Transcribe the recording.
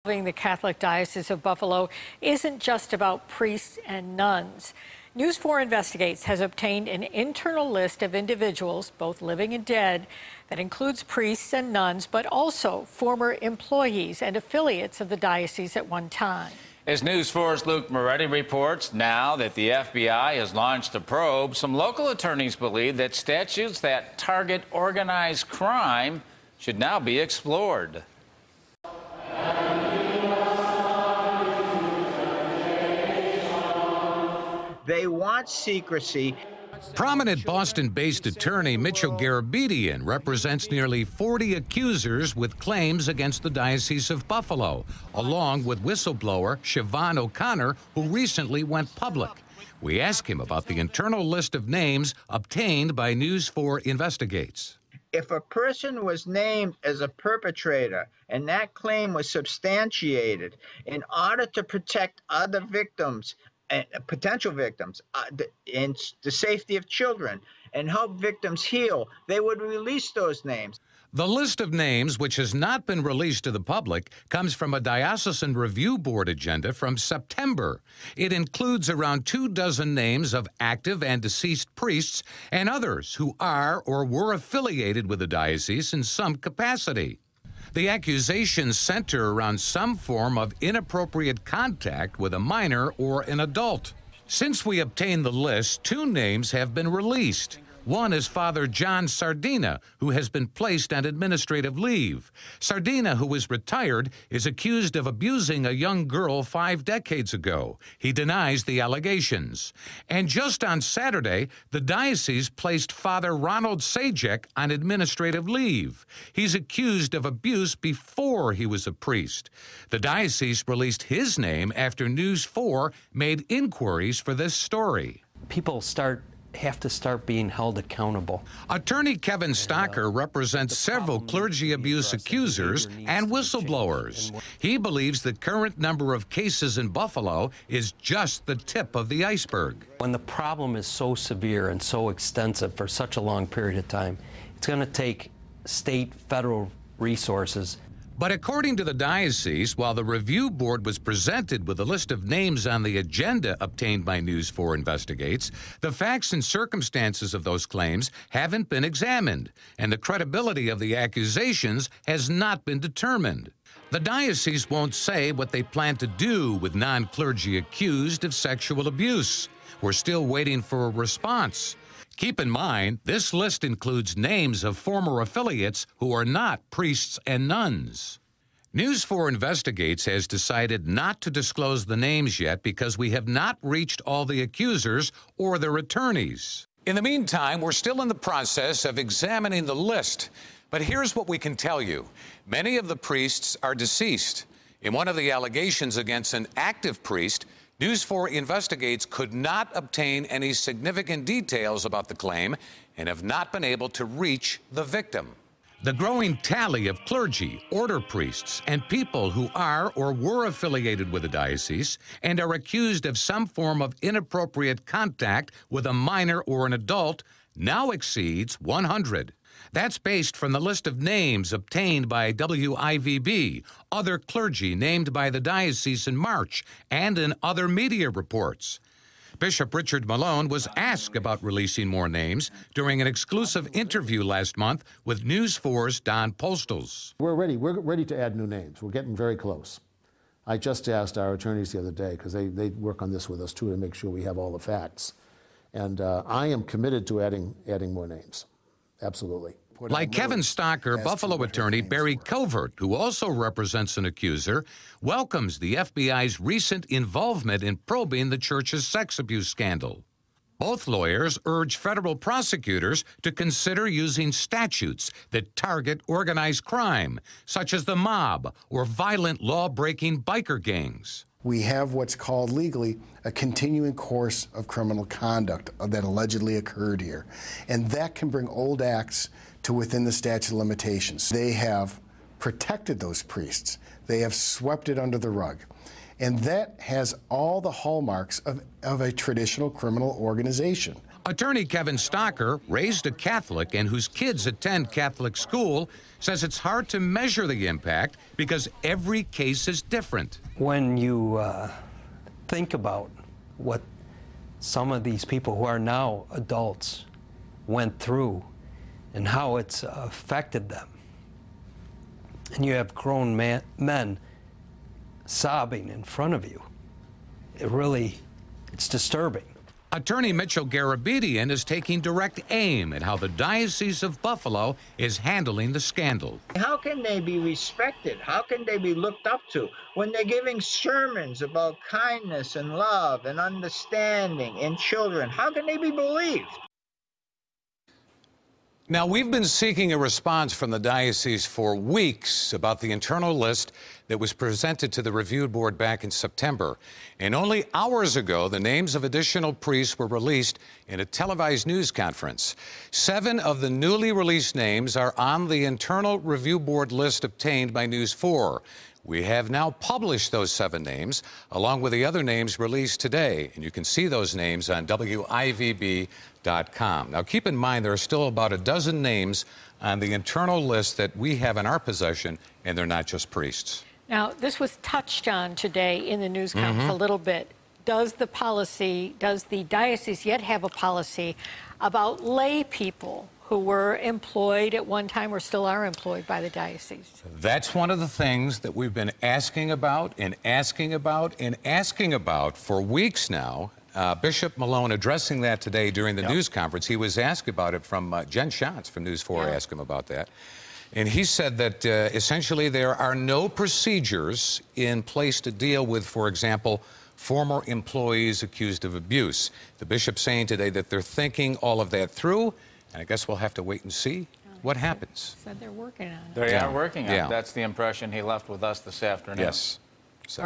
The Catholic Diocese of Buffalo isn't just about priests and nuns. News 4 Investigates has obtained an internal list of individuals, both living and dead, that includes priests and nuns, but also former employees and affiliates of the diocese at one time. As News 4's Luke Moretti reports, now that the FBI has launched a probe, some local attorneys believe that statutes that target organized crime should now be explored. They want secrecy. Prominent Boston-based attorney Mitchell Garabedian represents nearly 40 accusers with claims against the Diocese of Buffalo, along with whistleblower Siobhan O'Connor, who recently went public. We ask him about the internal list of names obtained by News 4 Investigates. If a person was named as a perpetrator and that claim was substantiated in order to protect other victims, potential victims, and the safety of children, and help victims heal, they would release those names. The list of names, which has not been released to the public, comes from a diocesan review board agenda from September. It includes around 24 names of active and deceased priests and others who are or were affiliated with the diocese in some capacity. The accusations center around some form of inappropriate contact with a minor or an adult. Since we obtained the list, 2 names have been released. One is Father John Sardina, who has been placed on administrative leave. Sardina, who is retired, is accused of abusing a young girl 5 decades ago. He denies the allegations. And just on Saturday, the diocese placed Father Ronald Sajek on administrative leave. He's accused of abuse before he was a priest. The diocese released his name after News 4 made inquiries for this story. People have to start being held accountable. Attorney Kevin Stocker represents several clergy abuse accusers and whistleblowers. He believes the current number of cases in Buffalo is just the tip of the iceberg. When the problem is so severe and so extensive for such a long period of time, it's going to take state, federal resources. But according to the diocese, while the review board was presented with a list of names on the agenda obtained by News 4 Investigates, the facts and circumstances of those claims haven't been examined, and the credibility of the accusations has not been determined. The diocese won't say what they plan to do with non-clergy accused of sexual abuse. We're still waiting for a response. Keep in mind, this list includes names of former affiliates who are not priests and nuns. News 4 Investigates has decided not to disclose the names yet because we have not reached all the accusers or their attorneys. In the meantime, we're still in the process of examining the list. But here's what we can tell you. Many of the priests are deceased. In one of the allegations against an active priest, News 4 Investigates could not obtain any significant details about the claim and have not been able to reach the victim. The growing tally of clergy, order priests, and people who are or were affiliated with the diocese and are accused of some form of inappropriate contact with a minor or an adult now exceeds 100. That's based from the list of names obtained by WIVB, other clergy named by the diocese in March, and in other media reports. Bishop Richard Malone was asked about releasing more names during an exclusive interview last month with News 4's Don Postles. We're ready to add new names. We're getting very close. I just asked our attorneys the other day, because they work on this with us too, to make sure we have all the facts. And I am committed to adding more names. Absolutely. Like Kevin Stocker, Buffalo attorney Barry Covert, who also represents an accuser, welcomes the FBI's recent involvement in probing the church's sex abuse scandal. Both lawyers urge federal prosecutors to consider using statutes that target organized crime, such as the mob or violent law-breaking biker gangs. We have what's called legally a continuing course of criminal conduct that allegedly occurred here. And that can bring old acts to within the statute of limitations. They have protected those priests. They have swept it under the rug. And that has all the hallmarks of a traditional criminal organization. Attorney Kevin Stocker, raised a Catholic and whose kids attend Catholic school, says it's hard to measure the impact because every case is different. When you think about what some of these people who are now adults went through and how it's affected them, and you have grown men sobbing in front of you, it's disturbing. Attorney Mitchell Garabedian is taking direct aim at how the Diocese of Buffalo is handling the scandal. How can they be respected? How can they be looked up to when they're giving sermons about kindness and love and understanding in children? How can they be believed? Now, we've been seeking a response from the diocese for weeks about the internal list that was presented to the review board back in September. And only hours ago, the names of additional priests were released in a televised news conference. 7 of the newly released names are on the internal review board list obtained by News 4. We have now published those 7 names, along with the other names released today. And you can see those names on WIVB.com. Now, keep in mind, there are still about a dozen names on the internal list that we have in our possession, and they're not just priests. Now, this was touched on today in the news conference a little bit. Does the diocese yet have a policy about lay people who were employed at one time or still are employed by the diocese? That's one of the things that we've been asking about and asking about and asking about for weeks now. Bishop Malone addressing that today during the news conference. He was asked about it from Jen Schatz from News 4 asked him about that. And he said that essentially there are no procedures in place to deal with, for example, former employees accused of abuse. The bishop's saying today that they're thinking all of that through, and I guess we'll have to wait and see what happens. Said they're working on it. They are working on it. That's the impression he left with us this afternoon. Yes. So.